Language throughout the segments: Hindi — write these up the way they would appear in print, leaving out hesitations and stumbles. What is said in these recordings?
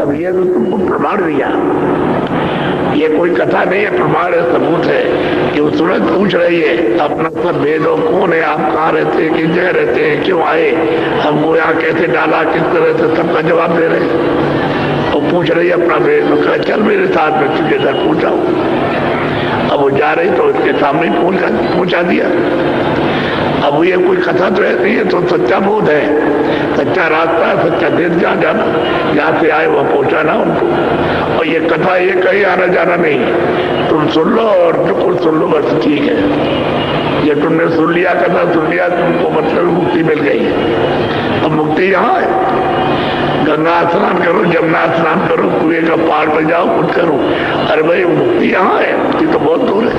अब ये तो तुमको प्रमाण दिया, ये कोई कथा नहीं है, प्रमाण है, सबूत है कि वो सूरज पूछ रही है अपना सब भेदो, कौन है आप, कहाँ रहते हैं, किस जगह रहते हैं, क्यों आए, हमको यहाँ कैसे डाला, किस तरह से, सबका जवाब दे रहे हैं। वो पूछ रही है अपना भेद, कहा चल मेरे साथ में तुझे घर पहुंचाऊं। अब वो जा रही तो उसके सामने पहुंचा दिया। अब ये कोई कथा तो ऐसी है, तो सच्चा बोध है, सच्चा रास्ता है, सच्चा देश जहाँ जाना, जहाँ से आए वहाँ पहुंचाना उनको। और ये कथा ये कहीं आना जाना नहीं, तुम सुन लो और बिल्कुल सुन लो, बस ठीक है। ये तुमने सुन लिया, कथा सुन लिया, तुमको मतलब मुक्ति मिल गई है। अब मुक्ति यहाँ है, गंगा स्नान करो, जमुना स्नान करो, कुएं का पार पर जाओ, कुछ करो, अरे भाई मुक्ति यहाँ है, मुक्ति तो बहुत दूर है,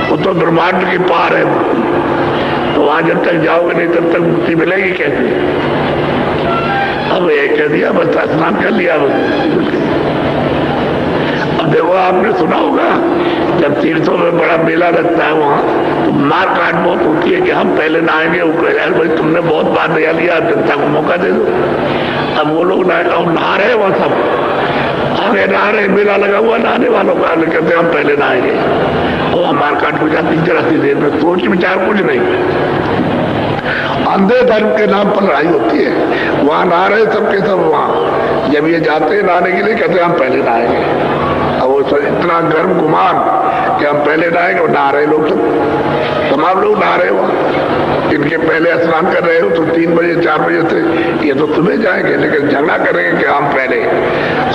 वो तो ब्रह्मांड के पार है। तो वहां जब तक जाओगे नहीं तब तक मुक्ति मिलेगी कैसे। अब ये कह दिया, बस स्नान कर लिया, अब देखो आपने सुना होगा जब तीर्थों में बड़ा मेला लगता है वहां तो मार काट बहुत होती है कि हम पहले नहाएंगे, वो कह रहे भाई तुमने बहुत बार नहा लिया, जनता को मौका दे दो। अब वो लोग नहा रहे वहां, सब आगे नहा रहे, मेला लगा हुआ नहाने वालों का, कहते हम पहले नहाएंगे, और मार काट हो जाती जरा सी देर में, सोच विचार कुछ नहीं, अंधे धर्म के नाम पर लड़ाई होती है। वहां नहा रहे सबके सब, वहां जब ये जाते हैं नहाने के लिए कहते हम पहले नहाएंगे। अब वो इतना गर्म गुमान कि हम पहले नहाएंगे, और नहा रहे लोग सब, तमाम लोग नहा रहे वहां, इनके पहले स्नान कर रहे हो तो 3 बजे 4 बजे से, ये तो सुबह जाएंगे, लेकिन झगड़ा करेंगे कि हम पहले,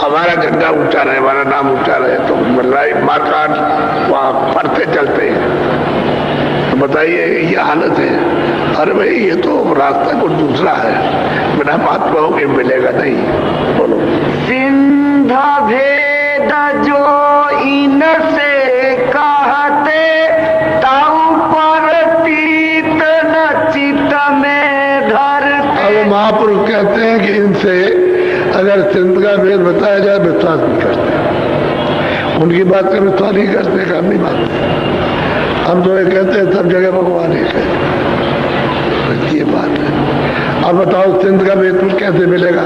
हमारा झंडा ऊंचा रहे, हमारा नाम ऊंचा रहे, तो लड़ाई मारकाट वहां पढ़ते चलते हैं। तो बताइए ये हालत है। अरे भाई ये तो रास्ता कुछ दूसरा है, बिना महात्माओं के मिलेगा नहीं। बोलो। सिंधा भेद जो इनसे कहते, ताऊ परतीत न चित्त में धरते। अब महापुरुष कहते हैं कि इनसे अगर सिंध का भेद बताया जाए विश्वास नहीं करते, उनकी बात का विश्वास नहीं करते, हम नहीं मानते। हम तो ये कहते हैं सब जगह भगवान एक है, ये बात है। अब बताओ सिंध का भेद कैसे मिलेगा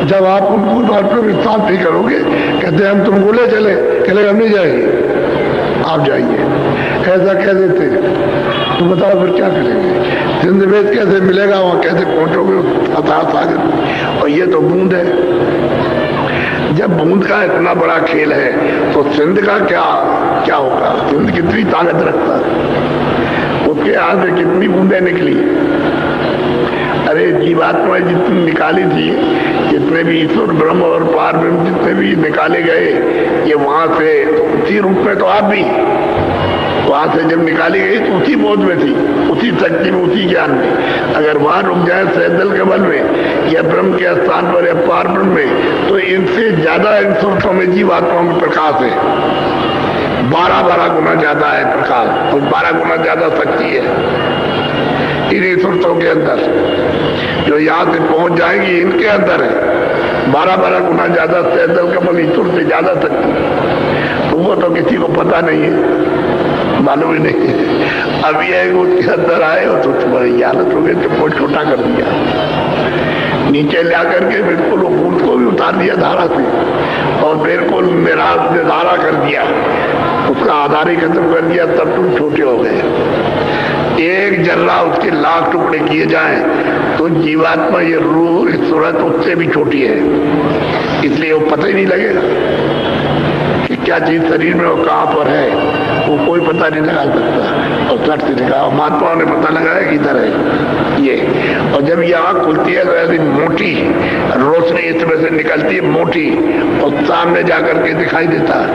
जब आप उनको बात पर विश्वास नहीं करोगे। कहते हम तुमको ले चले, कहले हम नहीं जाएंगे, आप जाइए, ऐसा कह देते, तो बताओ फिर क्या करेंगे। सिंध भेद कैसे मिलेगा, वहां कैसे पहुंचोगे अथाह सागर। और ये तो बूंद है, जब बूंद का इतना बड़ा खेल है तो सिंध का क्या होगा। सिंध कितनी ताकत रखता है, उसके हाथ से कितनी बूंदें निकली। अरे जीवात्मा जितनी निकाली थी, जितने भी ईश्वर ब्रह्म और पार ब्रह्म जितने भी निकाले गए, ये वहां से उसी रूप में, तो आप भी वहां से जब निकाली गई तो उसी बोध में थी, उसी शक्ति में, उसी ज्ञान में। अगर वहां रुक जाए सैदल के बल में या ब्रह्म के स्थान पर या पार ब्रह्म में, तो इनसे ज्यादा इन सुरतों में जीवात्मा में प्रकाश है, 12 गुना ज्यादा है प्रकाश, और 12 गुना ज्यादा शक्ति है इन्हीं सुरतों के अंदर। जो यहाँ से पहुंच जाएगी इनके अंदर है, 12 गुना ज्यादा सैदल कमल ईश्वर से ज्यादा शक्ति। तो वो तो किसी को पता नहीं है, मालूम ही नहीं है। अब ये उसके अंदर आए हो तो तुम्हारी हालत हो गई, तुमको छोटा कर दिया, नीचे ला करके बिल्कुल बूंद को भी उतार दिया धारा से, और बिल्कुल निधारा कर दिया, उसका आधार ही खत्म कर दिया, तब तुम छोटे हो गए। एक जर्रा उसके लाख टुकड़े किए जाएं तो जीवात्मा ये रूह इस सूरत उससे भी छोटी है, इसलिए वो पता ही नहीं लगेगा कि क्या चीज शरीर में और कहाँ पर है, वो कोई पता नहीं लगा सकता। और सर से दिखा, महात्माओं ने पता लगाया कि इधर है ये। और जब ये आँख खुलती है तो ऐसी मोटी रोशनी इसमें से निकलती है, मोटी, और सामने जाकर के दिखाई देता है,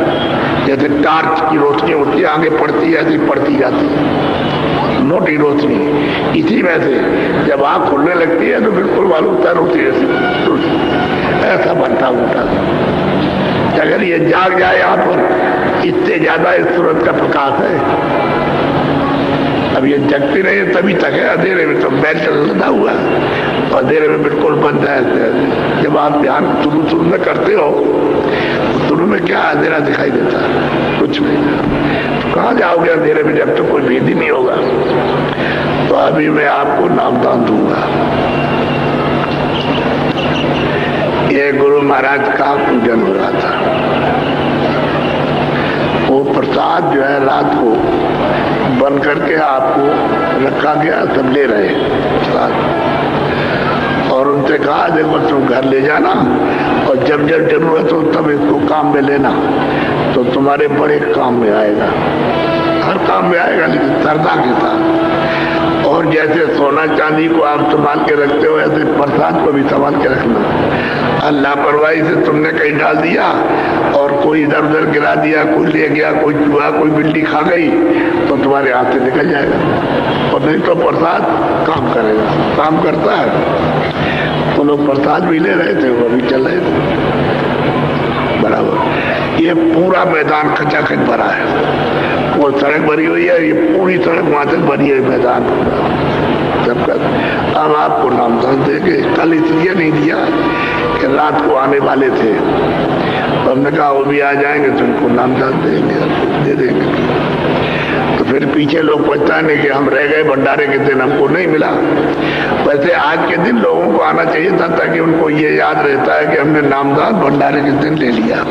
जैसे टार्च की रोशनी होती है, आगे पड़ती है, ऐसी पड़ती जाती है मोटी रोशनी। इसी में से जब आँख खुलने लगती है तो बिल्कुल मालूम होती है, ऐसा बनता होता। अगर ये जाग जाए यहाँ पर, इससे ज्यादा इस सूरत का प्रकाश है। अब ये जगती नहीं है तभी तक है, अंधेरे में तो बेल्ट लगा हुआ, और अंधेरे में बिल्कुल बंद है। जब आप ध्यान शुरू में करते हो, शुरू में क्या अंधेरा दिखाई देता है, कुछ नहीं। तो कहाँ जाओगे अंधेरे में जब तक कोई भेद ही नहीं होगा। तो अभी मैं आपको नामदान दूंगा। ये गुरु महाराज का पूजन हो रहा था। वो प्रसाद जो है रात को बन करके आपको रखा गया, सब ले रहे प्रसाद। और उनसे कहा देखो तुम घर ले जाना और जब जब जरूरत हो तब इसको काम में लेना, तो तुम्हारे बड़े काम में आएगा, हर काम में आएगा, लेकिन श्रद्धा के साथ। और जैसे सोना चांदी को आप संभाल के रखते हो, ऐसे प्रसाद को भी संभाल के रखना। लापरवाही से तुमने कहीं डाल दिया और कोई इधर उधर गिरा दिया, कोई ले गया, कोई चूहा, कोई बिल्ली खा गई, तो तुम्हारे हाथ से निकल जाएगा। और नहीं तो प्रसाद काम करेगा, काम करता है। तो लोग प्रसाद भी ले रहे थे, वो भी चल रहे थे बराबर। ये पूरा मैदान खचाखच भरा है, वो सड़क भरी हुई है, ये पूरी सड़क वहां तक भरी है मैदान सबका। अब आपको नामदान देंगे, कल इसलिए नहीं दिया कि रात को आने वाले थे, तो हमने कहा वो भी आ जाएंगे तो उनको नामदान देंगे, दे देंगे। तो फिर पीछे लोग पहचाने कि हम रह गए भंडारे के दिन, हमको नहीं मिला। वैसे आज के दिन लोगों को आना चाहिए था, ताकि उनको ये याद रहता है कि हमने नामदान भंडारे के दिन ले लिया,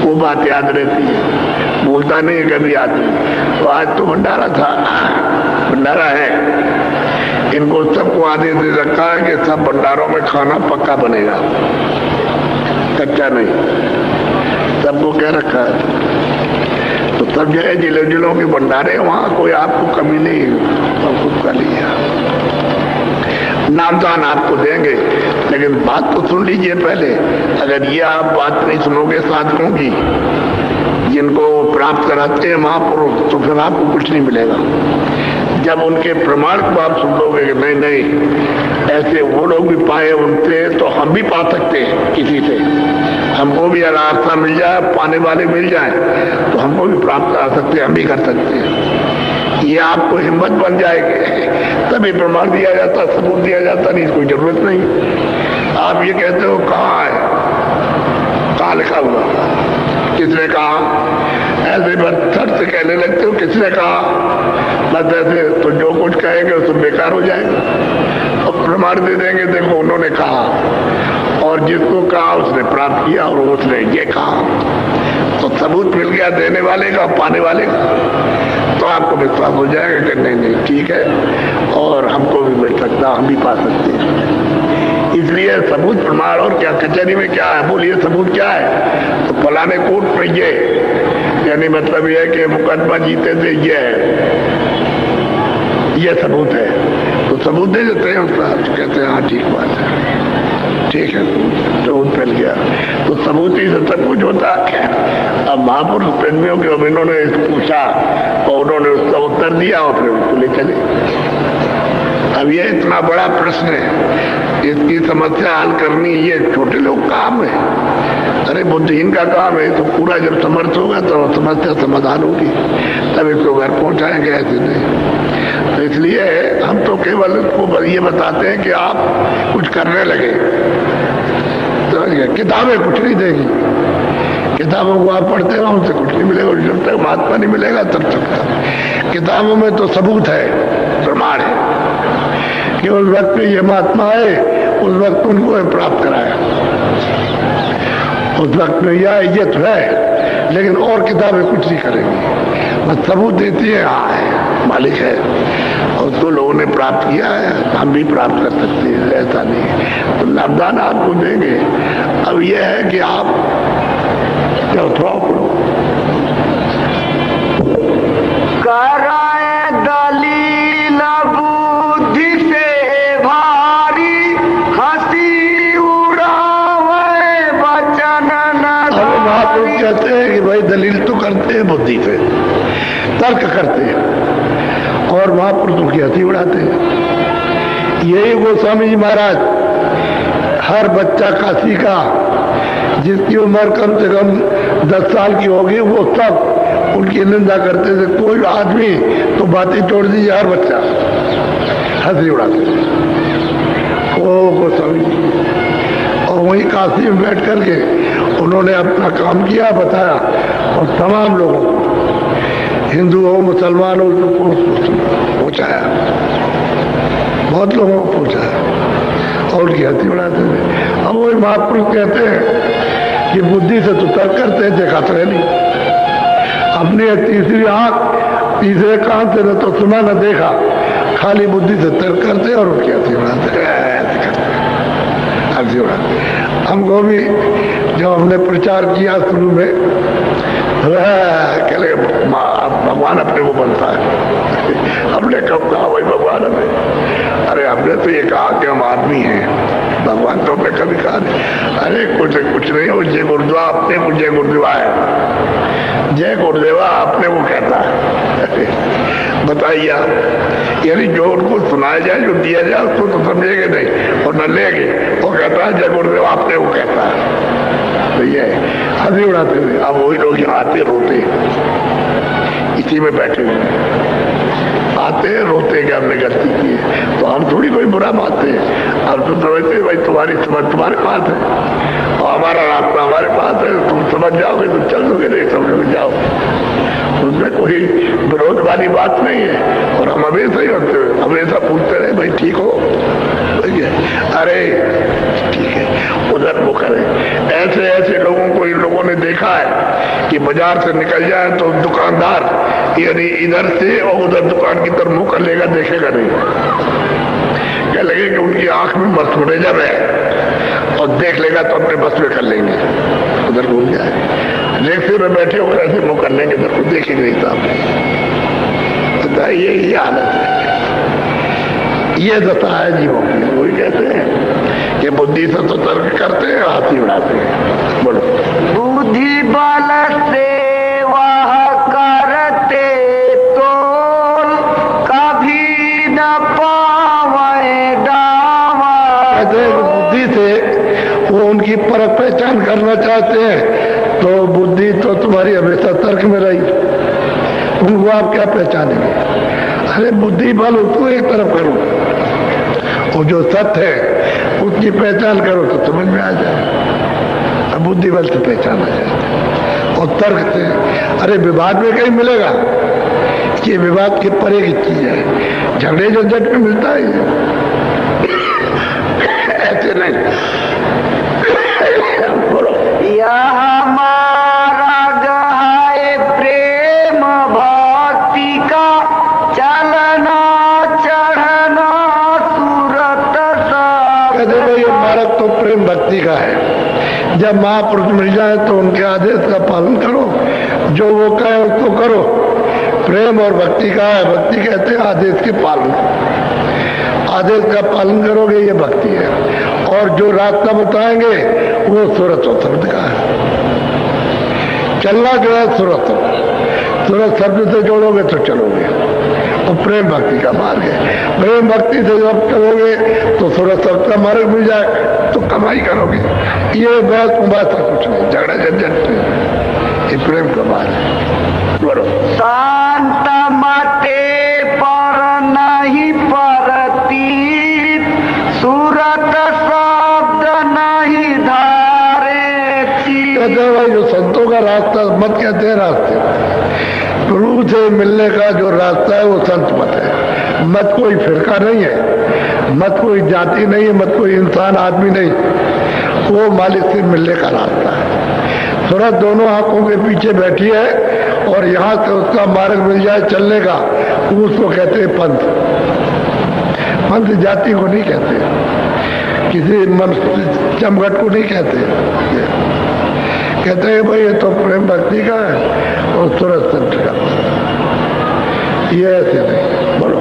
वो बात याद रहती है, भूलता नहीं है कभी आदमी। तो आज तो भंडारा था, भंडारा है। इनको सबको आदेश दे रखा है कि सब भंडारों में खाना पक्का बनेगा, कच्चा नहीं, सबको कह रखा है। तो सब जगह जिले जिलों के भंडारे, वहां कोई आपको कमी नहीं, सब कुछ कर लिया। नामदान आपको देंगे, लेकिन बात तो सुन लीजिए पहले। अगर ये आप बात नहीं सुनोगे साधकों की, जिनको प्राप्त कराते हैं महापुरुष, तो फिर आपको कुछ नहीं मिलेगा। जब उनके प्रमाण को आप सुन लोगे कि नहीं नहीं ऐसे वो लोग भी पाए उनसे, तो हम भी पा सकते हैं किसी से, हमको भी रास्ता मिल जाए, पाने वाले मिल जाए, तो हमको भी प्राप्त कर सकते हैं, हम भी कर सकते हैं। ये आपको हिम्मत बन जाएगी, तभी प्रमाण दिया जाता, सबूत दिया जाता, नहीं कोई जरूरत नहीं। आप ये कहते हो कहाँ है, कहाँ लिखा हुआ, किसने कहा, ऐसे बस से कहने लगते हो किसने कहा, बस ऐसे, तो जो कुछ कहेंगे वो सब बेकार हो जाएगा। और प्रमाण दे देंगे देखो उन्होंने कहा, और जिसको कहा उसने प्राप्त किया और उसने ये कहा, तो सबूत मिल गया देने वाले का, पाने वाले का, तो आपको विश्वास हो जाएगा कि नहीं नहीं ठीक है, और हमको भी मिल सकता, हम भी पा सकते हैं। इसलिए सबूत प्रमाण। और क्या कचहरी में क्या है, बोलिए सबूत क्या है, तो फलाने कोर्ट में ये, यानी मतलब ये है कि मुकदमा जीते थे, ये है, ये सबूत है, तो सबूत दे देते हैं उसका, तो कहते हैं हाँ ठीक बात है, ठीक है, सबूत मिल गया, तो सबूत ही से सब कुछ होता है। अब महापुरुष प्रेमियों के, अब इन्होंने पूछा और उन्होंने उसका उत्तर दिया और फिर उसको ले चले। अब ये इतना बड़ा प्रश्न है, इसकी समस्या हल करनी ये छोटे लोग काम है, अरे बुद्धिहीन का काम है। तो पूरा जब समर्थ होगा तो समस्या समाधान होगी, तब इसको घर पहुंचाएंगे, ऐसे नहीं। तो इसलिए हम तो केवल इसको ये बताते हैं कि आप कुछ करने लगे, तो किताबें कुछ नहीं देगी, किताबों को आप पढ़ते रहो, उनसे कुछ नहीं मिलेगा, जब तक महात्मा नहीं मिलेगा तब तक। किताबों में तो सबूत है, प्रमाण है कि उस वक्त ये महात्मा है, उस वक्त उनको प्राप्त कराया, उस वक्त में यह ये तो है, लेकिन और किताबें कुछ नहीं करेंगी, बस सबूत देती है हाँ है, मालिक है, और उसको लोगों ने प्राप्त किया है, हम भी प्राप्त कर सकते हैं, ऐसा नहीं। तो नामदान आपको देंगे। अब यह है कि आप चौथा कराए दलील बुद्धि से भारी, हंसी उड़ावे बचन न धारी। कहते हैं कि भाई दलील तो करते हैं बुद्धि से, तर्क करते हैं, और महापुरुषों की हंसी उड़ाते हैं। यही गोस्वामी जी महाराज हर बच्चा काशी का जिसकी उम्र कम से कम 10 साल की होगी, वो सब उनकी निंदा करते थे। कोई आदमी तो बातें तोड़ दीजिए, हर बच्चा हंसी उड़ाते थे। ओ गोस्वामी जी, और वहीं काशी में बैठ करके उन्होंने अपना काम किया, बताया, और तमाम लोगों को, हिंदू हो मुसलमान हो, सबको पहुँचाया, बहुत लोगों को पहुँचाया, और उनकी हंसी उड़ाते थे। अब वही महापुरुष कहते हैं कि बुद्धि से तो तर्क करते हैं, देखा तो है नहीं। अपनी तीसरी आंख तीसरे कान से न तो सुना न देखा, खाली बुद्धि से तर्क करते और उनकी हंसी उड़ाते हंसी उड़ाते। हमको भी जब हमने प्रचार किया शुरू में, कहले भगवान अपने को बनता है। हमने कब कहा भाई भगवान हमें? अरे हमने तो ये कहा कि हम आदमी हैं, भगवान तो हमने कभी कहा नहीं। अरे कुछ नहीं हो, जय गुरुदेवा अपने को जय गुरुदेवा है, जय गुरुदेवा अपने को कहता है। बताइए यानी जो उनको सुनाया जाए, जो दिया जाए उसको तो समझेंगे नहीं और न लेंगे। वो कहता है जय गुरुदेवा अपने को कहता है, तो ये हंसी उड़ाते थे। अब वही लोग यहाँ आते रोते, इसी में बैठे हुए आते रोते कि हमने गलती की है, तो हम थोड़ी कोई बुरा मानते हैं। अब तो समझते भाई तुम्हारी समझ तुम्हारे पास है और हमारा रास्ता हमारे पास है, तुम समझ जाओगे तो चल दोगे, नहीं समझ जाओ, उसमें कोई विरोध वाली बात नहीं है। और हम हमेशा ही होते हुए हमेशा पूछते रहे भाई ठीक हो, अरे ठीक है, उधर वो करें। ऐसे ऐसे लोगों को इन लोगों ने देखा है कि बाजार से निकल जाए तो दुकानदार यानी इधर से और उधर दुकान की तरफ मुंह कर लेगा, देखेगा नहीं। क्या लगे कि उनकी आंख में मस्टरेजर है और देख लेगा तो अपने बस में कर लेंगे, उधर घूम जाए। रिक्शे में बैठे हो ऐसे मुंह कर लेंगे, इधर को देखेंगे नहीं साहब। तो ये हालत है, ये दशा है जीवों की। वही कहते हैं कि बुद्धि से तो तर्क करते हैं, हाथी उड़ाते हैं। बोलो बुद्धि बल से वह करते तो कभी न पावे दावा। कहते हैं कि बुद्धि से वो उनकी परख पहचान करना चाहते हैं, तो बुद्धि तो तुम्हारी हमेशा तर्क में रही, उनको आप क्या पहचानेंगे? अरे बुद्धि बल उसको एक तरफ करो, वो जो सत्य है उसकी पहचान करो तो समझ में आ जाए। अब बुद्धि बल से पहचाना जाए और तर्क से। अरे विवाद में कहीं मिलेगा? ये विवाद के परे की चीज है, झगड़े झंझट में मिलता है ऐसे नहीं। बोलो यह मार्ग है प्रेम भक्ति का, चलना चढ़ना सूरत सब। कहते भाई ये मार्ग तो प्रेम भक्ति का है। जब महापुरुष मिल जाए तो उनके आदेश का पालन करो, जो वो कहे उसको करो। प्रेम और भक्ति का है, भक्ति कहते हैं आदेश के पालन। आदेश का पालन करोगे ये भक्ति है, और जो रास्ता बताएंगे वो सूरत शब्द का है। चलना जो है सूरत शब्द से जोड़ोगे तो चलोगे, और प्रेम भक्ति का मार्ग है। प्रेम भक्ति से जब चलोगे तो सूरत शब्द का मार्ग मिल जाए तो कमाई करोगे। ये बहस मुबासा कुछ नहीं, झगड़ा झंझट नहीं, ये प्रेम का मार्ग है। बोलो शांत मते पर नहीं परती, सूरत शब्द नहीं धारे। कहते हैं भाई जो संतों का रास्ता मत कहते हैं रास्ते, गुरु से मिलने का जो रास्ता है वो संत मत है। मत कोई फिरका नहीं है, मत कोई जाति नहीं है, मत कोई इंसान आदमी नहीं, वो मालिक से मिलने का रास्ता है। सूरत दोनों आंखों के पीछे बैठी है और यहाँ से उसका मार्ग मिल जाए चलने का, उसको कहते हैं पंथ। पंथ जाति को नहीं कहते, किसी चमगट को नहीं कहते। कहते हैं भाई ये तो प्रेम भक्ति का है और सूरत संत का, ये ऐसे नहीं। बोलो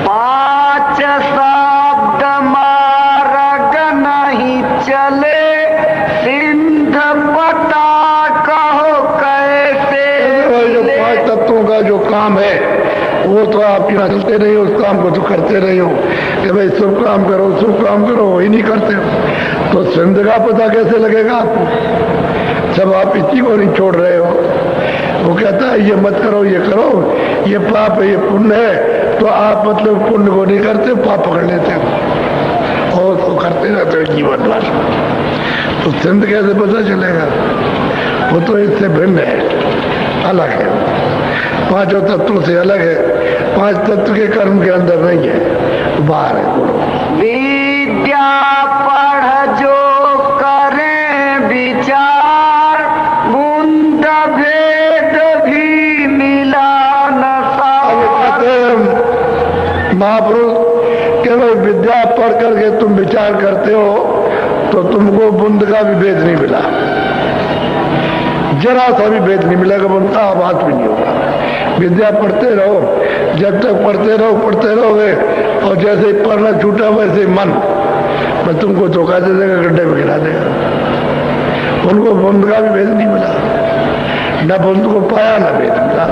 पांच शब्द मार्ग नहीं चले, सिंध पता कहो कैसे। जो पांच तत्वों का जो काम है वो तो आप यहाँ चलते नहीं हो, उस काम को तो करते नहीं हो कि भाई शुभ काम करो शुभ काम करो, वही नहीं करते हो तो सिंध का पता कैसे लगेगा आपको? जब आप इसी को नहीं छोड़ रहे हो। वो कहता है ये मत करो ये करो, ये पाप है ये पुण्य है, तो आप मतलब पुण्य को नहीं करते, पाप पकड़ लेते हो और तो करते रहते हो जीवन भर। तो सिंध कैसे पता चलेगा? वो तो इससे भिन्न है, अलग है, पांचों तत्वों से अलग है। पांच तत्व के कर्म के अंदर नहीं है, बाहर है। बोलो विद्या पढ़ जो विचार बूंद भेद भी मिला न सार। महापुरुष केवल विद्या पढ़ करके तुम विचार करते हो तो तुमको बूंद का भी भेद नहीं मिला, जरा सा भी भेद नहीं मिलेगा, बूंद का आवाज भी नहीं होगा। विद्या पढ़ते रहो, जब तक पढ़ते रहोगे और जैसे ही पढ़ना छूटा वैसे मन मैं तुमको धोखा दे देगा, गड्ढे में गिरा देगा। उनको बूंद का भी भेद नहीं मिला, न बूंद को पाया न भेद मिला।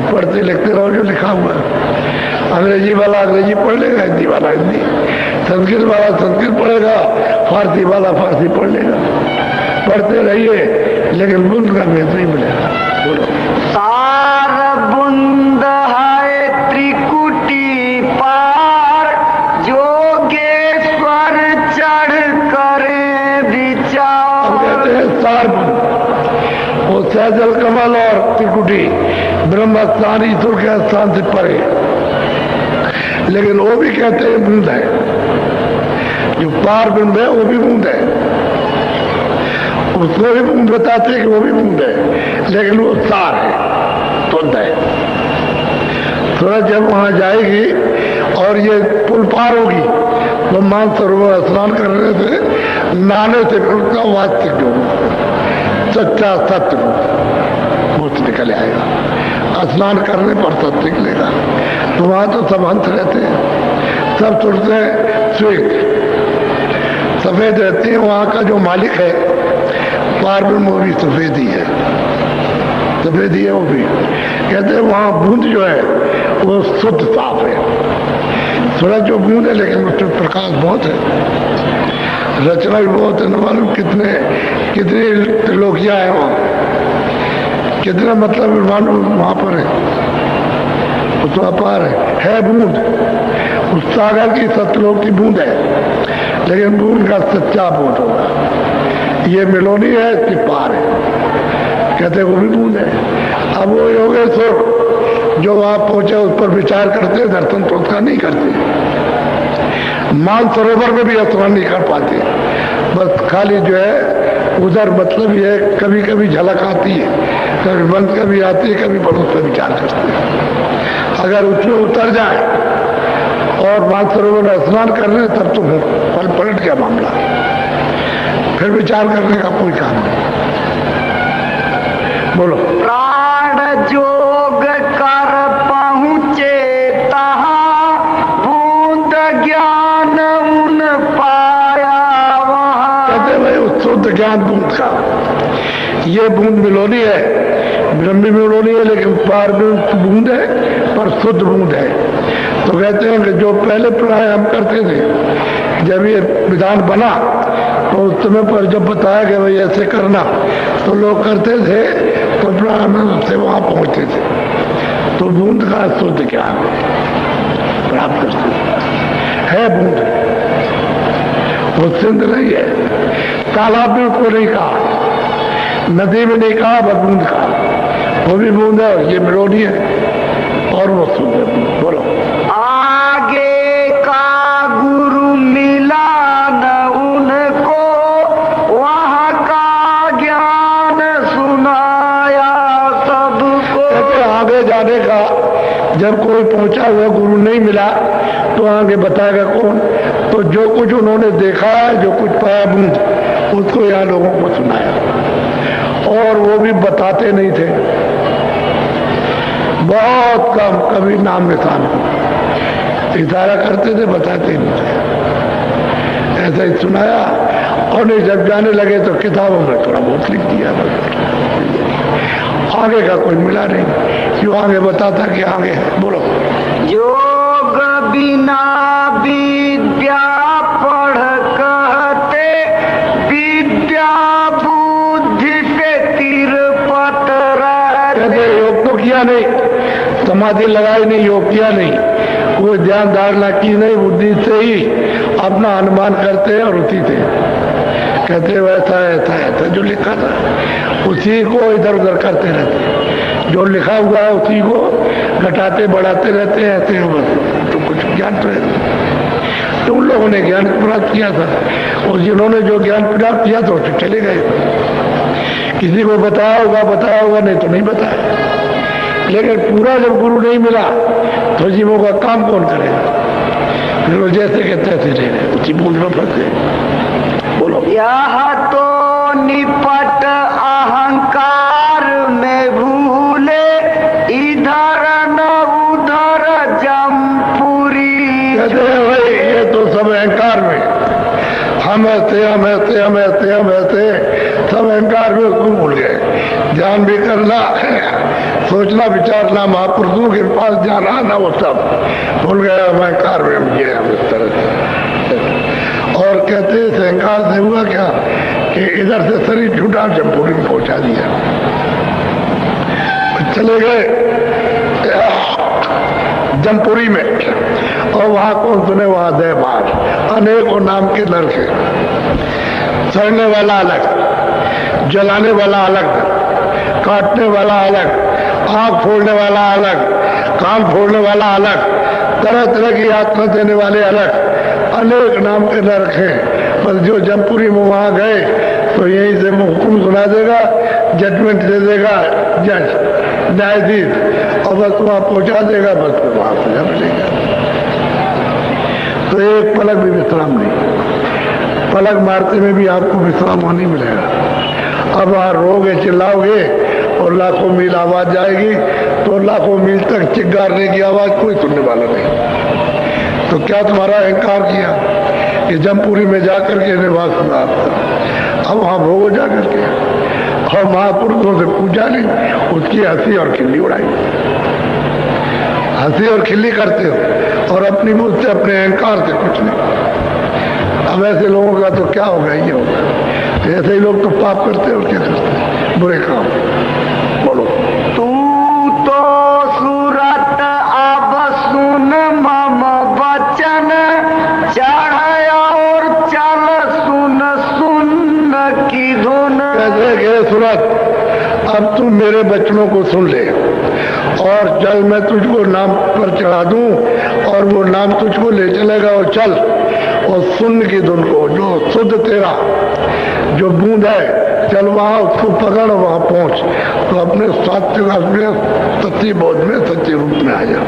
पढ़ते लिखते रहो जो लिखा हुआ है। अंग्रेजी वाला अंग्रेजी पढ़ लेगा, हिंदी वाला हिंदी, संस्कृत वाला संस्कृत पढ़ेगा, फारसी वाला फारसी पढ़ लेगा। पढ़ते रहिए लेकिन बूंद का भेद नहीं मिलेगा। बोलो। सार बूंद है त्रिकुटी पार, जोगेश्वर चढ़ करे विचार। हम कहते हैं सार बूंद, वो सहजल कमल और त्रिकुटी ब्रह्म स्थान ईश्वर के स्थान से परे, लेकिन वो भी कहते हैं बूंद है। जो पार ब्रह्म है वो भी बूंद है, उसको भी बूंद बताते हैं कि वो भी बूंद है, लेकिन वो सार है, तुंद है। थोड़ा जब वहां जाएगी और ये पुल पार होगी तो मानसरोवर स्नान करने से नहाने से फिर उसका वास्तविक जो सच्चा सत्य वो निकल आएगा। स्नान करने पर सत्य निकलेगा। तो वहां तो सब हंस रहते हैं, सब सोचते हैं स्वेग सफेद रहते हैं। वहां का जो मालिक है पार ब्रह्म वो भी सफेद ही है, सफेद ही है वो भी। कहते हैं वहां बूंद जो है वो शुद्ध साफ है। सूरज जो बूंद है लेकिन उसमें प्रकाश बहुत है, रचना भी बहुत है। न मालूम कितनी त्रिलोकियां है वहां, कितना मतलब मालूम वहां पर है, वो तो अपार है बूंद। उस सागर की सतलोक की बूंद है, लेकिन बूंद का सच्चा बोध होगा। ये मिलोनी है, इसकी पार है, कहते वो भी बूंद है। अब वो योगेश्वर जो वहां पहुंचे उस पर विचार करते, दर्शन तो उसका नहीं करते। मानसरोवर में भी स्नान नहीं कर पाते, बस खाली जो है उधर मतलब ये कभी कभी झलक आती है, कभी बंद कभी आती है, कभी बड़ों पर विचार करते हैं। अगर उसमें उतर जाए और मानसरोवर में स्नान कर रहे तब तो फिर पलट गया मामला, फिर विचार करने का कोई काम नहीं। बोलो। प्राण जोग कर पहुँचे तहाँ, बूंद ज्ञान उन पाया वहाँ। कहते भाई उस शुद्ध ज्ञान बूंद का, ये बूंद मिलोनी है, ब्रह्मी मिलोनी है, लेकिन पार बूंद है पर शुद्ध बूंद है। तो कहते हैं कि जो पहले प्राणायाम करते थे, जब ये विधान बना तो उस समय पर जब बताया कि भाई ऐसे करना तो लोग करते थे, तो प्राणायाम से वहां पहुंचते थे, तो बूंद का शुद्ध ज्ञान प्राप्त करते है। बूंद वो सिंध नहीं है, तालाब में उसको नहीं कहा, नदी में नहीं कहा, बस बूंद का, वो भी बूंद है और ये मिलोनी है और वो शुद्ध है। बोलो। आगे का गुरु मिला न उनको, वहाँ का ज्ञान सुनाया सबको। आगे जाने का जब कोई पहुंचा हुआ गुरु नहीं मिला तो आगे बताएगा कौन? तो जो कुछ उन्होंने देखा है, जो कुछ पाया बूंद, उसको यहाँ लोगों को सुनाया, और वो भी बताते नहीं थे, बहुत कम, कभी नाम निशान इशारा करते थे, बताते नहीं थे। ऐसा ही सुनाया और नहीं, जब जाने लगे तो किताबों में थोड़ा बहुत लिख दिया, आगे का कोई मिला नहीं। क्यों आगे बताता कि आगे है। बोलो। योग बिना विद्या पढ़ कहते, विद्या बुद्धि से तिरपत रहते। योग तो किया नहीं, समाधि लगाई नहीं, योग किया नहीं, कोई ध्यान धारणा की नहीं, बुद्धि से ही अपना अनुमान करते हैं और उसी से कहते वैसा ऐसा ऐसा जो लिखा था उसी को इधर उधर करते रहते हैं, जो लिखा हुआ है उसी को घटाते बढ़ाते रहते हैं, ऐसे बस तो कुछ ज्ञान तो है। तो उन लोगों ने ज्ञान प्राप्त किया था, और जिन्होंने जो ज्ञान प्राप्त किया तो चले गए। किसी को बताया होगा नहीं तो नहीं बताया। लेकिन पूरा जब गुरु नहीं मिला तो जीवों का काम कौन करेगा? फिर वो जैसे के तैसे रह रहे, उसी भूल में फंसे। बोलो। यह तो निपट अहंकार में भूले, इधर न उधर जमपुरी। कहते हैं भाई ये तो सब अहंकार में, हम ऐसे सब अहंकार में उसको भूल गए। ध्यान भी करना, सोचना विचारना, महापुरुषों के पास जाना ना, वो सब भूल गए। अहंकार में हम ये हम इस तरह से। और कहते हैं अहंकार से हुआ क्या कि इधर से शरीर छूटा, जमपुरी में पहुंचा दिया। चले गए जमपुरी में, और वहां कौन सुने, वहां देहभार अनेकों नाम के नर थे। सड़ने वाला अलग, जलाने वाला अलग, काटने वाला अलग, आंख फोड़ने वाला अलग, कान फोड़ने वाला अलग, तरह तरह की यातना देने वाले अलग, अनेक नाम के नर हैं। पर जो जमपुरी में वहां गए तो यहीं से हुक्म सुना देगा, जजमेंट दे देगा जज न्यायाधीश, और बस वहां पहुंचा देगा, बस वहां से जम लेगा। तो एक पलक भी विश्राम नहीं, पलक मारते में भी आपको विश्राम नहीं मिलेगा। अब वहां रोगे, चिल्लाओगे और लाखों मील आवाज जाएगी, तो लाखों मील तक चिल्लाने की आवाज कोई सुनने वाला नहीं। तो क्या तुम्हारा अहंकार किया कि जमपुरी में जाकर के निर्वाह सुना? अब वहां भोगो जाकर के, और महापुरुषों से पूछा नहीं, उसकी हंसी और खिल्ली उड़ाई। हंसी और खिल्ली करते हो, और अपनी मुझ से, अपने अहंकार से कुछ नहीं। अब ऐसे लोगों का तो क्या होगा, ये होगा। ऐसे ही लोग तो पाप करते हैं और क्या करते हैं, बुरे काम। बोलो। तू तो सूरत अब सुन मम वचन, चढ़ और चल सुन सुन की धुन। कैसे गए सूरत, अब तू मेरे बचनों को सुन ले, और चल मैं तुझको नाम पर चढ़ा दूं, और वो नाम तुझको ले चलेगा। और चल और सुन की धुन को, जो शुद्ध तेरा जो बूंद है, चल वहां उसको पकड़, वहां पहुंच, तो अपने अपने सच्ची बोध में, सच्चे रूप में आ जा।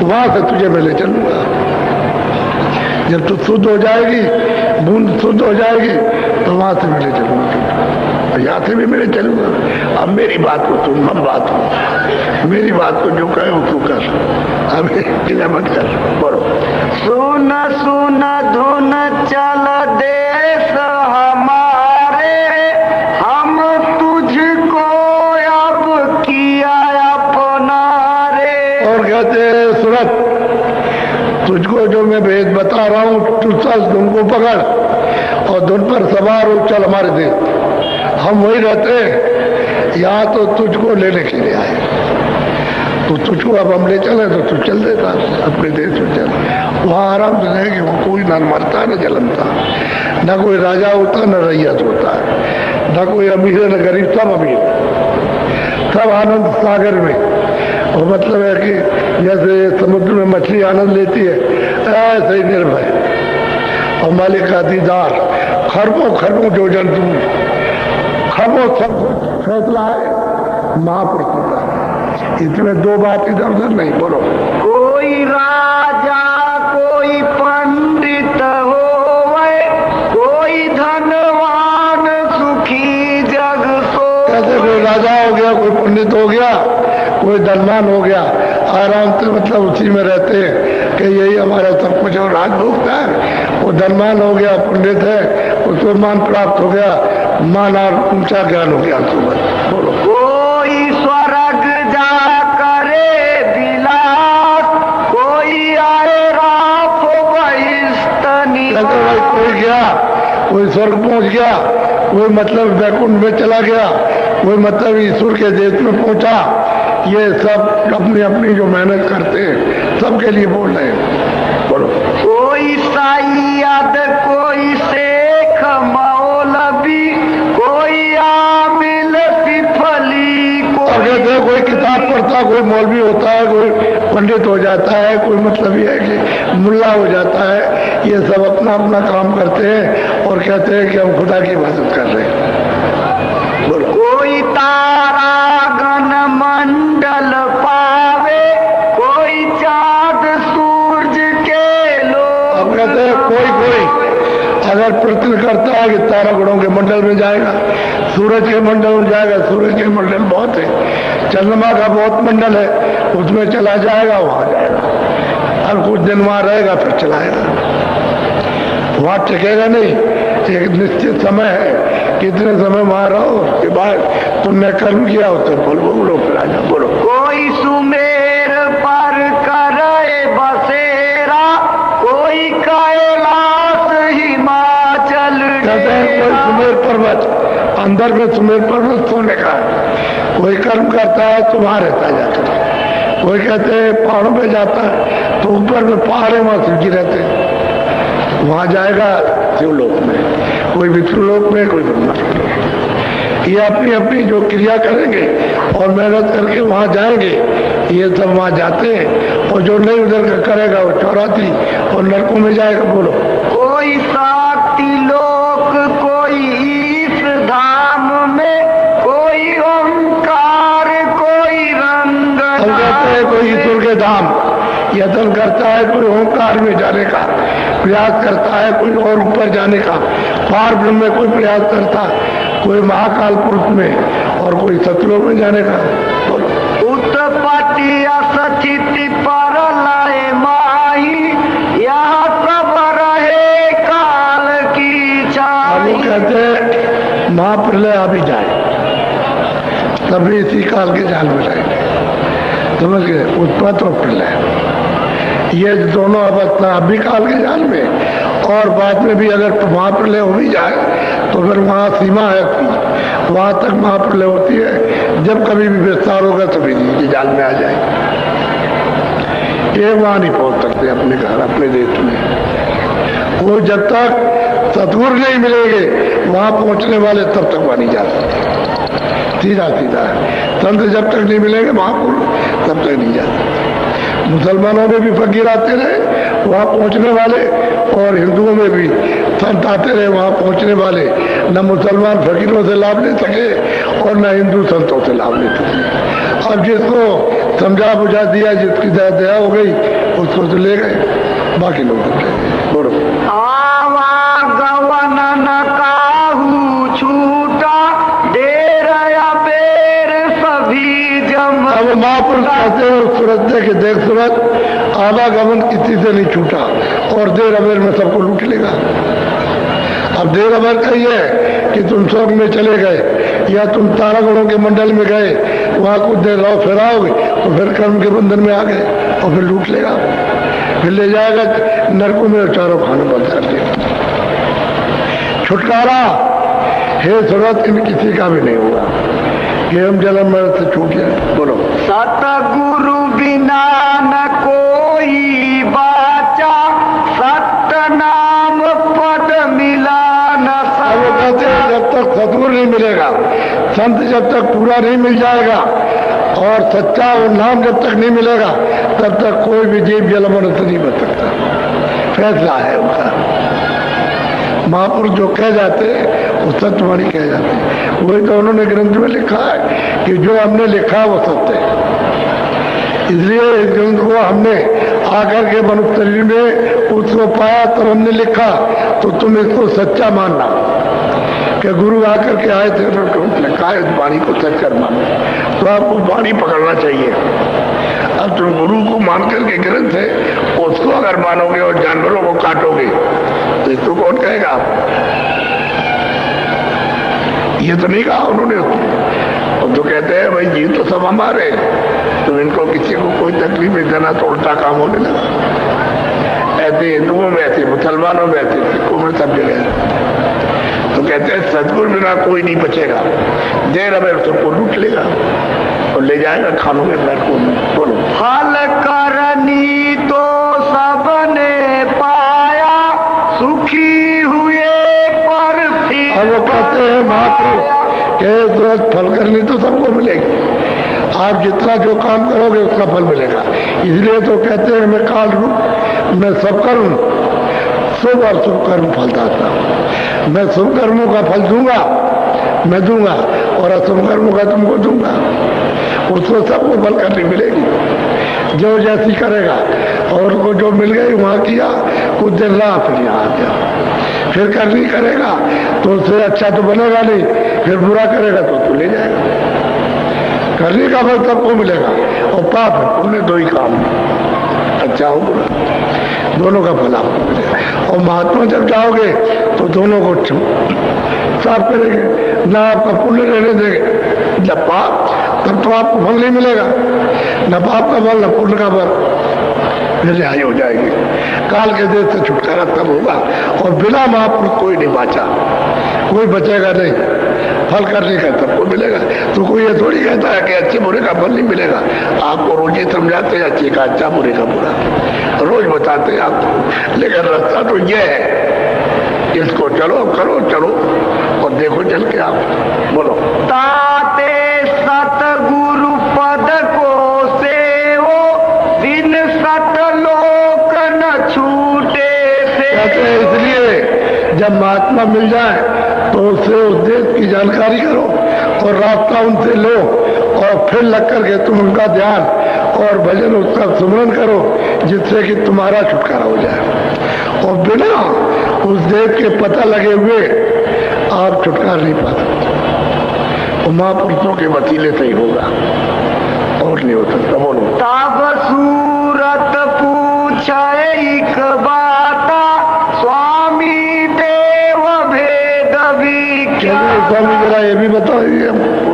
वहां से तुझे मैं ले चलूंगा। जब तू शुद्ध हो जाएगी, बूंद शुद्ध हो जाएगी, तो वहां से मैं ले चलूंगा, यहाँ से भी मैं ले चलूंगा। अब मेरी बात को सुन, हम बात को, मेरी बात को जो कहे वो तू कर, अब किला मत कर। बोलो। सुन सुन धुन चल देश हमारे, हम तुझको अब किया अपना रे। और कहते हैं सूरत, तुझको जो मैं भेद बता रहा हूँ, तू चल, धुन को पकड़ और धुन पर सवार हो, चल हमारे देश। हम वही रहते हैं, यहाँ तो तुझको लेने के लिए आए, तो तुझको अब हम ले चले तो तू चल देता अपने देश में। चल वहाँ आराम से रहेगी, वहाँ कोई ना मरता न जलमता, न कोई राजा होता न रैयत होता है, न कोई अमीर न गरीब, सब अमीर, सब आनंद सागर में। और मतलब है कि जैसे समुद्र में मछली आनंद लेती है, ऐसे ही निर्भय और मालिक का दीदार, खरबों खरबों जो जंतु, खरबों सब फैसला है महापुरुषों का। इसमें दो बात इधर उधर नहीं। बोलो। कोई राजा कोई पंडित होवे, कोई धनवान सुखी जग को। कैसे कोई राजा हो गया, कोई पंडित हो गया, कोई धनवान हो गया, आराम से मतलब उसी में रहते हैं कि यही हमारा सब कुछ और राज भोगता है। वो धनवान हो गया, पंडित है, उसको मान प्राप्त हो गया, मान और ऊंचा ज्ञान हो गया। बोलो। कोई स्वर्ग जा करे विलास, कोई आए राफ बहिस्तनी। कोई गया, कोई स्वर्ग पहुंच गया, कोई मतलब वैकुंठ में चला गया, कोई मतलब ईश्वर के देश में पहुंचा। ये सब अपनी अपनी जो मेहनत करते हैं सबके लिए बोल रहे हैं। बोलो। कोई सैयद कोई शेख मौलवी, कोई आमिल सिफली, कोई किताब पढ़ता होता, कोई मौलवी होता है, कोई पंडित हो जाता है, कोई मतलब ये है कि मुल्ला हो जाता है। ये सब अपना अपना काम करते हैं और कहते हैं कि हम खुदा की इबादत कर रहे हैं। बोलो। कोई तारा गण मंडल पावे, कोई चाँद सूरज के लोग। अब कहते हैं कोई अगर प्रश्न करता है कि तारा गणों के मंडल में जाएगा, सूरज के मंडल में जाएगा, सूरज के मंडल बहुत है, चंद्रमा का बहुत मंडल है, उसमें चला जाएगा, वहां जाएगा और कुछ दिन वहां रहेगा, फिर चलाएगा, वहां टिकेगा नहीं। एक निश्चित समय है, कितने समय वहां रहो, उसके बाद तुमने कर्म किया हो तो बोलो फिर आ जाओ। बोलो। कोई सुमेर पर करे बसेरा, कोई कैलाश हिमाचल कहते हैं कोई सुमेर पर्वत, अंदर में सुमेर पर्वत सोने का है, कोई कर्म करता है तो वहां रहता जाता। कोई कहते हैं पहाड़ों पे जाता है तो ऊपर में पहाड़ है, वहां शिवजी रहते हैं, वहां जाएगा शिवलोक में, कोई विष्णुलोक में, कोई ब्रह्मा लोक में। ये अपनी अपनी जो क्रिया करेंगे और मेहनत करके वहां जाएंगे, ये सब वहां जाते हैं। और जो नहीं उधर का करेगा वो चौराती और नरकों में जाएगा। बोलो। कोई शक्ति लोक, कोई ईश धाम में, कोई ओंकार, कोई रंग। हम कहते हैं कोई ईश्वर के धाम यत्न करता है, कोई ओंकार में जाने का प्रयास करता है, कोई और ऊपर जाने का, पार ब्रह्म में कोई प्रयास करता है, कोई महाकाल पुरुष में और कोई सतलोक में जाने का। बोलो। उत्पत्ति असचिति पर लय माही, यहाँ सब रहे काल की छाई। वो कहते हैं महाप्रलय अभी जाए, तभी इसी काल के जाल में रहेंगे। समझ गए? उत्पत्ति और प्रलय ये दोनों अवस्था अभी काल के जाल में, और बाद में भी अगर महाप्रलय हो भी जाए तो फिर वहाँ सीमा है, वहाँ तक महाप्रलय होती है। जब कभी भी विस्तार होगा तभी के जाल में आ जाए। ये वहाँ नहीं पहुँच सकते अपने घर, अपने देश में। वो जब तक सतगुरु नहीं मिलेंगे वहाँ पहुँचने वाले तब तक वहाँ नहीं जा सकते। सीधा सीधा है, संत जब तक नहीं मिलेंगे महापुरुष तब तक नहीं जा सकते। मुसलमानों में भी फकीर आते रहे वहाँ पहुँचने वाले, और हिंदुओं में भी संत आते रहे वहाँ पहुँचने वाले। न मुसलमान फकीरों से लाभ ले सके और न हिंदू संतों से लाभ ले सके। अब जिसको समझा बुझा दिया, जिसकी दया हो गई उसको तो ले गए, बाकी लोग तो ले गए। बोलो। आवागमन न काहू छूटा, देर या बेर सभी जम। अब महापुरुष कहते हैं सूरत दे के देख सूरत, आवागमन किसी से नहीं छूटा और देर अबेर में सबको लूट लेगा। अब देर अबेर का ही है कि तुम स्वर्ग में चले गए या तुम तारागणों के मंडल में गए, वहां कुछ देर रहो फिर आओगे तो फिर कर्म के बंधन में आ गए और फिर लूट लेगा, फिर ले जाएगा नरकों में, चारों खाने बंद कर देगा। छुटकारा हे सूरत इन किसी का भी नहीं होगा कि हम जन्म मरण से छूट जाए। बोलो। सतगुरु बिना न कोई बाचा, सत्य नाम पद मिला न अब वो कहते हैं जब तक सतगुरु नहीं मिलेगा, संत जब तक पूरा नहीं मिल जाएगा और सच्चा और नाम जब तक नहीं मिलेगा तब तक कोई भी जीव जन्म मरण से नहीं बच सकता। फैसला है उनका। महापुरुष जो कह जाते हैं वो सत्यवाणी कह जाते हैं। वही तो उन्होंने ग्रंथ में लिखा है कि जो हमने लिखा है वो सत्य है। इसलिए इस ग्रंथ को हमने आकर के मनुष्य शरीर में उसको पाया तब हमने लिखा, तो तुम इसको सच्चा मानना कि गुरु आकर के आए थे तो लिखा है, इस वाणी को सच कर मानो, तो आपको वाणी पकड़ना चाहिए। अब तुम गुरु को मान करके ग्रंथ है उसको अगर मानोगे और जानवरों को काटोगे तो इसको कौन कहेगा आप? ये तो नहीं कहा उन्होंने। और तो कहते हैं भाई जीव तो सब हमारे, तो इनको किसी को कोई तकलीफ नहीं देना तो उल्टा काम होने लगा। ऐसे हिंदुओं में, ऐसे मुसलमानों में, ऐसे सिखों में, सब जगह। तो कहते हैं सदगुरु बिना कोई नहीं बचेगा, देर अबेर सबको लूट लेगा और ले जाएगा खानों में, नरकों में। बोलो। फल करनी तो सबने पाया, सुखी हुए पर फिर। और वो कहते हैं महापुरुष के तुरंत फल करनी तो सबको मिलेगी आप जितना जो काम करोगे उतना फल मिलेगा। इसलिए तो कहते हैं मैं काल रूप, मैं सब कर्म, शुभ और शुभ कर्म फलदाता हूं। मैं शुभ कर्मों का फल दूंगा, मैं दूंगा, और अशुभ कर्मों का तुमको दूंगा। उसको सबको फल करनी मिलेगी जो जैसी करेगा। और उनको जो मिल गई वहां किया, कुछ दिन रहा, फिर यहाँ आ गया। फिर करनी करेगा तो उससे अच्छा तो बनेगा नहीं, फिर बुरा करेगा तो ले जाएगा। करने का फल सबको मिलेगा, और पाप है पुण्य दो ही काम, अच्छा हो बुरा दोनों का फल आपको मिलेगा। और महात्मा जब जाओगे तो दोनों को साफ करेंगे, ना आपका पुण्य रहने देंगे। जब पाप, तब तो आपको फल नहीं मिलेगा, न पाप का फल न पुण्य का फल, फिर रिहाई हो जाएगी। काल के देश से छुटकारा तब होगा। और बिना महापुरुष कोई नहीं बचा, कोई बचेगा नहीं। फल करने का सबको मिलेगा। तो कोई ये थोड़ी कहता है कि अच्छे बुरे का फल नहीं मिलेगा। आपको रोज ही समझाते हैं अच्छे का अच्छा, बुरे का बुरा, रोज बताते हैं आपको। लेकिन रास्ता तो ये है, इसको चलो करो, चलो और देखो चल के आप बोलो। ताते सतगुरु पद को सेवो, दिन सतलोक न छूटे से। कहते हैं इसलिए जब महात्मा मिल जाए तो उससे उस देश की जानकारी करो और रास्ता उनसे लो, और फिर लग करके तुम उनका ध्यान और भजन उसका सुमरन करो, जिससे कि तुम्हारा छुटकारा हो जाए। और बिना उस देश के पता लगे हुए आप छुटकारा नहीं पा सकते। महापुरुषों के वसीले से ही होगा, और नहीं हो सकता। बोलो। तब सूरत पूछे एक बाता, स्वामी देव भेद विख्याता। स्वामी जरा ये भी बताइए हमको।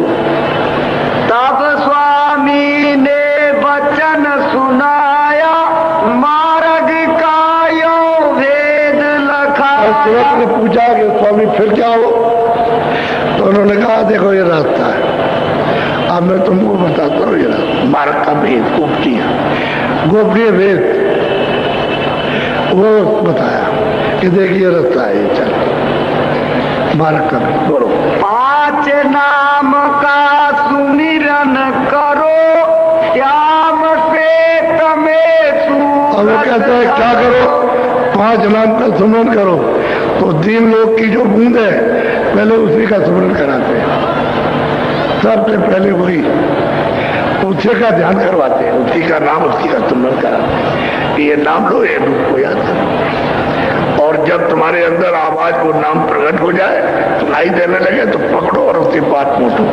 तब स्वामी ने वचन सुनाया, मार्ग का यो भेद लखाया। सूरत ने पूछा कि स्वामी फिर क्या हो, तो उन्होंने कहा देखो ये रास्ता है, अब मैं तुमको बताता हूँ ये रास्ता। मार्ग का भेद, गोपनीय भेद वो बताया कि देखिए रास्ता है ये, चल मार्ग का भेद। बोलो। 5 नाम का सुमिरन करो, श्याम से तमें अब वो कहते हैं क्या करो, 5 नाम का सुमरन करो। तो 3 लोग की जो बूंद है पहले उसी का सुमरन कराते हैं, सबसे पहले वही, उसी का ध्यान करवाते हैं, उसी का नाम, उसी का सुमरन कराते हैं। ये नाम लो, ये रूप को याद करो। और जब तुम्हारे अंदर आवाज को नाम प्रकट हो जाए, सुनाई देने लगे, तो पकड़ो और उसके पास मोटो,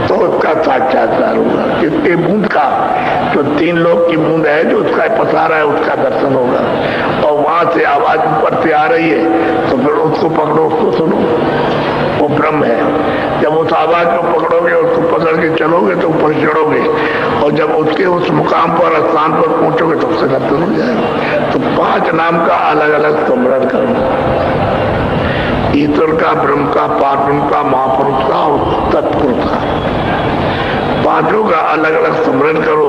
तो उसका साक्षात्कार होगा। इसके बूंद का, जो 3 लोग की बूंद है, जो उसका पसारा है, उसका दर्शन होगा। और वहां से आवाज ऊपर से आ रही है, तो फिर उसको पकड़ो, उसको सुनो, वो ब्रह्म है। जब उस आवाज को पकड़ोगे, उसको पकड़ के चलोगे तो ऊपर चढ़ोगे, और जब उसके उस मुकाम पर, स्थान पर पहुंचोगे तो उससे दर्शन हो जाएगा। तो 5 नाम का अलग अलग स्मरण करो, ईश्वर का, ब्रह्म का, पार्वती का, महापुरुष का और सतपुरुष का, 5 का अलग अलग स्मरण करो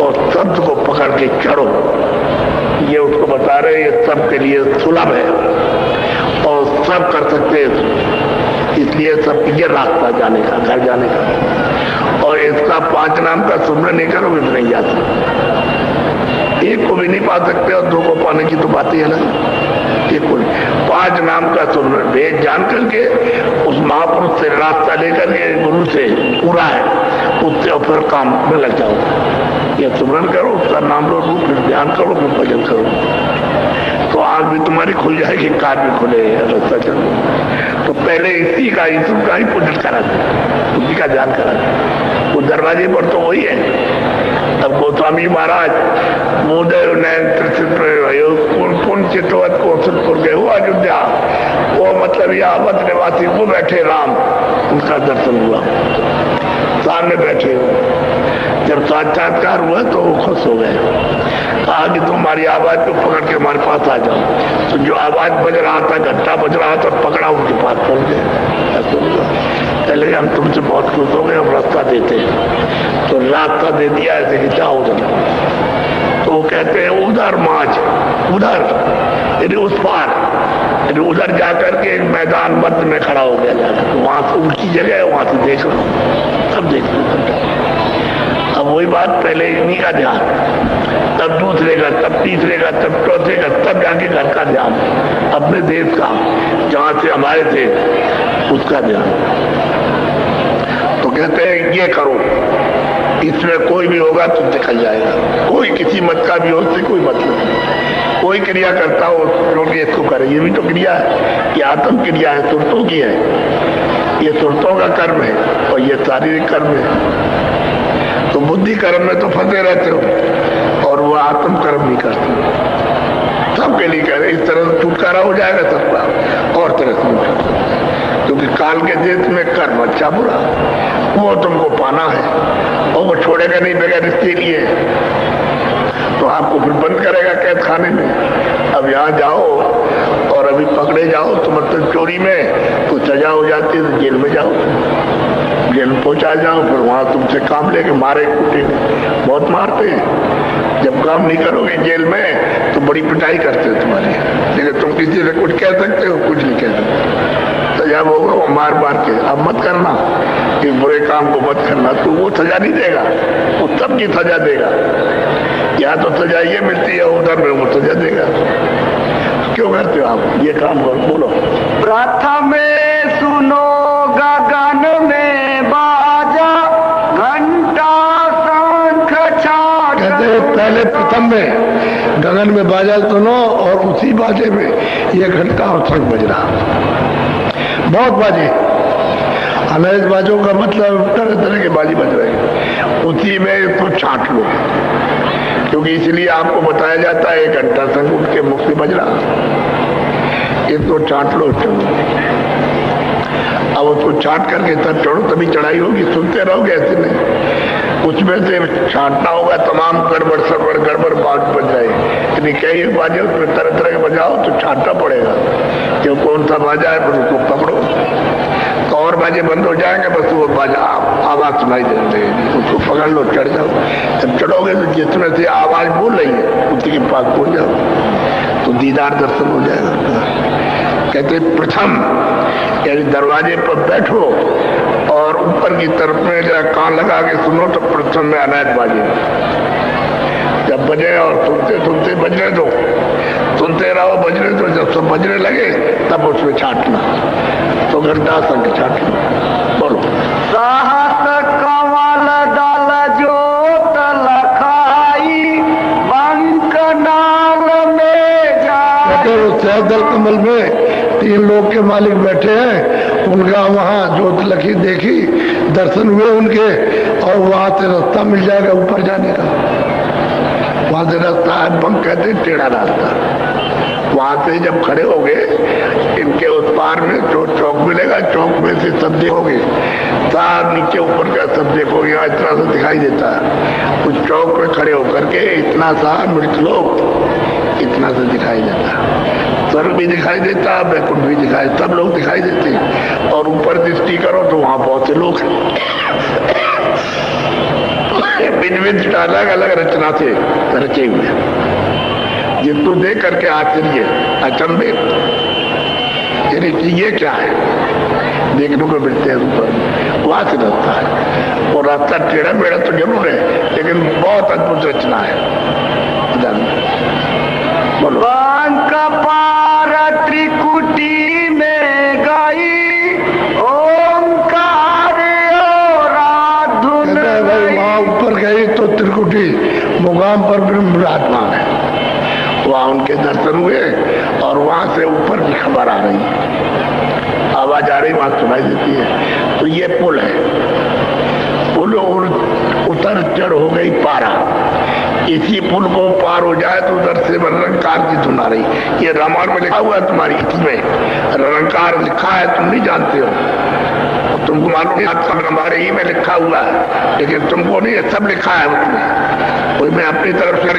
और शब्द को पकड़ के चढ़ो। ये उसको बता रहे, ये सबके लिए सुलभ है और सब कर सकते हैं। इसलिए सब ये रास्ता जाने का, घर जाने का। और इसका 5 नाम का सुमरन नहीं करोगे तो नहीं जाते। एक को भी नहीं पा सकते और 2 को पाने की तो बात ही है ना। एक को 5 नाम का सुमरन भेद जान करके उस महापुरुष से रास्ता लेकर के, गुरु से पूरा है, उससे और फिर काम में लग जाओ। ये सुमरन करो, उसका नाम लो, रूप फिर ध्यान करो, फिर भजन करो, तो आग भी तुम्हारी खुल जाएगी, कार भी खुले, रास्ता चलो। तो पहले इसी का, ईश्वर का ही पूजन कराते, उसी का ध्यान कराते। वो दरवाजे पर तो वही है। अब गोस्वामी महाराज मोदय पुण्य चितवत कौशलपुर गए, वो अयोध्या, वो मतलब यहाँ अवध निवासी वो बैठे राम, उनका दर्शन हुआ, सामने बैठे हुए। जब साक्षात्कार हुआ तो वो खुश हो गए, कहा कि तुम्हारी आवाज को पकड़ के हमारे पास आ जाओ। तो जो आवाज बज रहा था, घंटा बज रहा था, पकड़ा, उनके पास पहुंच गए। पहले हम तुमसे बहुत खुश हो गए, हम रास्ता देते हैं। तो रास्ता दे दिया, ऐसे कि जाओ उधर। तो वो कहते हैं उधर माच, उधर यदि उस पार, यदि उधर जाकर के एक मैदान मध्य में खड़ा हो गया जाकर, तो वहां से उल्टी जगह है, वहां से देख लो, सब देख लो। वही बात, पहले इन्हीं का ध्यान, तब दूसरे का, तब तीसरे का, तब चौथे का, तब जाके घर का ध्यान, अपने देश का जहां से हमारे थे उसका ध्यान। तो कहते हैं ये करो, इसमें कोई भी होगा तो निकल जाएगा। कोई किसी मत का भी हो, उससे कोई मतलब नहीं। कोई क्रिया करता हो लोग इसको करे, ये भी तो क्रिया है, ये आत्म क्रिया है, सुरतों की है, ये सुरतों का कर्म है और ये शारीरिक कर्म है। तो बुद्धि कर्म में तो फंसे रहते हो और वो आत्म कर्म नहीं करते। सबके लिए कह रहे इस तरह से छुटकारा हो जाएगा सबका, और तरह से नहीं कर सकते, क्योंकि काल के देश में कर्म अच्छा बुरा वो तुमको पाना है और वो छोड़ेगा नहीं बगैर इसके लिए, तो आपको फिर बंद करेगा कैद खाने में। अब यहाँ जाओ और अभी पकड़े जाओ तो मतलब चोरी में तो सजा हो जाती है, तो जेल में जाओ, जेल में पहुंचा जाओ, फिर वहां तुमसे काम लेके मारे कूटेंगे, बहुत मारते हैं। जब काम नहीं करोगे जेल में तो बड़ी पिटाई करते हैं तुम्हारी, लेकिन तुम किसी से कुछ कह सकते हो? कुछ नहीं कह सकते। सजा होगा वो मार मार के, अब मत करना, इस बुरे काम को मत करना, तो वो सजा नहीं देगा, वो सबकी सजा देगा। या तो सजा ये मिलती है, उधर में वो सजा देगा। क्यों करते हो आप ये काम? करो, बोलो। प्रथम सुनो गगन में बाजा, घंटा शंख छाट। कहते पहले प्रथम में गगन में बाजा सुनो और उसी बाजे में ये घंटा और शंख बज रहा। बहुत बाजे, अनेक बाजों का मतलब तरह तरह के बाजी बज रहे, उसी में इसको छांट लो, क्योंकि इसलिए आपको बताया जाता है 1 घंटा शंख उठ के मुख से बज रहा, इसको छांट लो। अब उसको छांट करके तब चढ़ो, तभी चढ़ाई होगी, सुनते रहोगे ऐसे नहीं। उसमें से छांटना होगा, तमाम गड़बड़ सड़बड़ गड़बड़ बात बज जाए, यानी कई बाजे उसमें तरह तरह के बजाओ तो छांटना पड़ेगा, क्यों कौन सा बाजा है, फिर उसको पकड़ो तो और बाजे बंद हो जाएंगे, बस वो बाजा आवाज सुनाई देते, उसको पकड़ लो, चढ़ जाओ। जब चढ़ोगे तो जिसमें से आवाज बोल रही है उसी के पास पहुंच जाओ, तो दीदार दर्शन हो जाएगा। कहते प्रथम यानी दरवाजे पर बैठो और ऊपर की तरफ में जरा कान लगा के सुनो, तो प्रथम में अनायत बाजे, जब बजे और सुनते सुनते बजने दो, सुनते रहो, बजने दो, जब सब बजने लगे तब उसमें छाटना, तो घंटा शंख छाटना। बोलो। सहस कमल दल जोत लखाई, बंक नाल में जाई। वो सहदल कमल में 3 लोग के मालिक बैठे हैं, उनका वहां जोत लखी देखी, दर्शन हुए उनके, और वहां से रास्ता मिल जाएगा ऊपर जाने का। वहां से रास्ता है, बंक कहते टेढ़ा रास्ता, वहां से जब खड़े हो गए इनके उस पार में जो चौक मिलेगा, चौक में से सब देखोगे, सार नीचे ऊपर का सब देखोगे, यहाँ इतना सा दिखाई देता है। उस चौक में खड़े होकर के इतना सा मृत लोग इतना सा दिखाई देता है, स्वर्ग भी दिखाई देता है, बैकुंठ भी दिखाई, सब लोग दिखाई देते हैं। और ऊपर दृष्टि करो तो वहां बहुत से लोग भिन्न अलग अलग रचना से रचे हुए, जिसको देख करके आश्चर्य अचंभे, यानी कि ये क्या है, देखने को मिलते हैं ऊपर, वहां से रास्ता है। और रास्ता टेढ़ा मेढ़ा तो जरूर है, लेकिन बहुत अद्भुत रचना है। बोलो। बंक पार त्रिकुटी में गई, ओंकार और भाई वहां ऊपर गई तो त्रिकुटी मुकाम पर ब्रह्म विराजमान है, वहां उनके दर्शन हुए और वहां से ऊपर की खबर आ रही है, आवाज आ रही, वहां सुनाई देती है। तो ये पुल है, पुल उतर चढ़ हो गई पारा, इसी पुल को पार हो जाए तो उधर से रंकार की धुन आ रही। ये रामायण में लिखा हुआ है, तुम्हारी इसमें रंकार लिखा है, तुम नहीं जानते हो, तुमको मालूम है, हमारे ही में लिखा हुआ है, लेकिन तुमको नहीं, सब लिखा है उसमें, कोई मैं अपनी तरफ से